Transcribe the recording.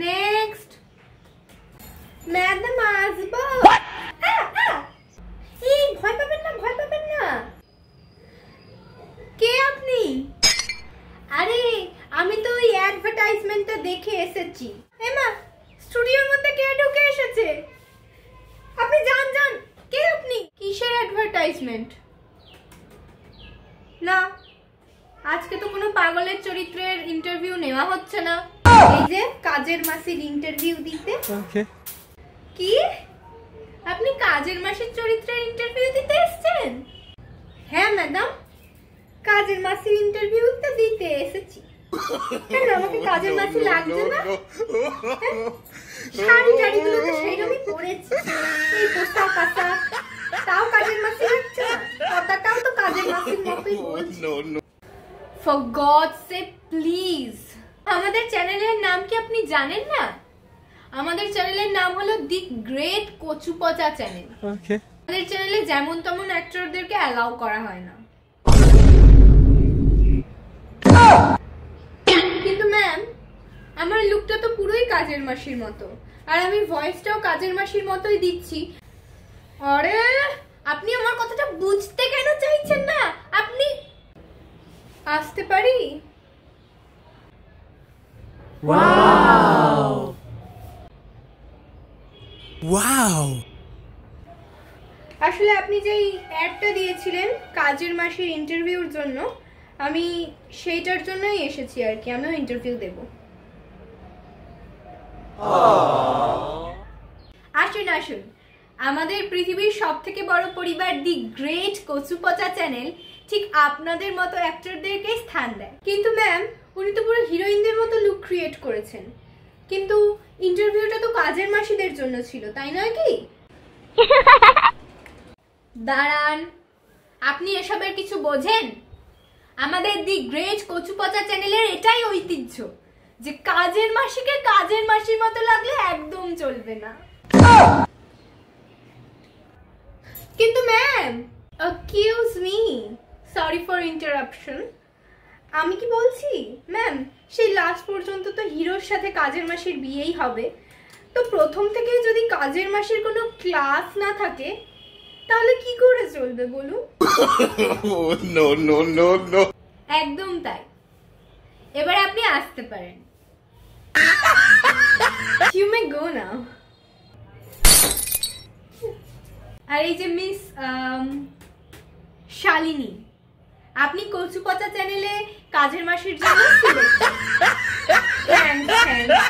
Next. Madam আসবো? এই ভয় পাবেন না, ভয় পাবেন না। কে আপনি? আরে আমি তো ওই অ্যাডভার্টাইজমেন্টটা দেখে এসেছি। এমা, স্টুডিওর মধ্যে কে ঢুকে এসেছে? আপনি যান যান। কে আপনি? কিসের অ্যাডভার্টাইজমেন্ট? না, আজকে তো কোনো পাগলের চরিত্রের ইন্টারভিউ নেওয়া হচ্ছে না। এই যে কাজের মাসির ইন্টারভিউ দিতে। ওকে। কি? আপনি কাজের মাসির চরিত্রের ইন্টারভিউ দিতে এসেছেন? হ্যাঁ ম্যাডাম, কাজের মাসির ইন্টারভিউটা দিতে এসেছি। কেন আমাকে কাজের মাসি লাগছে না? শাড়ি টাড়িগুলো তো সেইরকমই পরেছি, এই পোশাক আশাক, তাও কাজের মাসি লাগছে না? কথাটাও তো কাজের মাসির মতোই বলছি। ফর গড সে প্লিজ, আমাদের চ্যানেলের নাম কি আপনি জানেন না? আমাদের চ্যানেলের নাম হলো দি গ্রেট কচু পচা চ্যানেল। ওকে। আমাদের চ্যানেলে যেমন তেমন অ্যাক্টরদেরকে অ্যালাউ করা হয় না। কিন্তু ম্যাম, আমার লুকটা তো পুরোই কাজের মাসির মতো, আর আমি ভয়েসটাও কাজের মাসির মতোই দিচ্ছি। আরে আপনি আমার কথাটা বুঝতে কেন চাইছেন না? আপনি আসতে পারি? Wow wow. আসলে আপনি যেই অ্যাডটা দিয়েছিলেন কাজের মাসির ইন্টারভিউর জন্য, আমি সেইটার জন্যই এসেছি আর কি। আমিও ইন্টারভিউ দেব। আসুন আসুন, আমাদের পৃথিবীর সবথেকে বড় পরিবার দি গ্রেট কচু পচা চ্যানেল ঠিক আপনাদের মতো অ্যাক্টরদেরকে স্থান দেয়। কিন্তু ম্যাম, উনি তো পুরো হিরোইনদের মতো লুক ক্রিয়েট করেছেন, কিন্তু ইন্টারভিউটা তো কাজের মাসিদের জন্য ছিল, তাই নয় কি? দাঁড়ান, আপনি এসবের কিছু বোঝেন? আমাদের দি গ্রেট কচু পচা চ্যানেলের এটাই ঐতিহ্য যে কাজের মাসিকে কাজের মাসির মতো লাগলে একদম চলবে না। কিন্তু ma'am, excuse me, sorry for interruption. আমি কি বলছি ম্যাম, সেই লাস্ট পর্যন্ত তো হিরোর সাথে কাজের মাসির বিয়েই হবে। তো প্রথম থেকেই যদি কাজের মাসির কোনো ক্লাস না থাকে, তাহলে কি করে চলবে বলুন? No no no no. একদম তাই। এবারে আপনি আসতে পারেন। You may go now. আর এই যে মিস শালিনী, আপনি কচু পচা চ্যানেলে কাজের মাসির জন্য সিলেক্ট। থ্যাঙ্কস।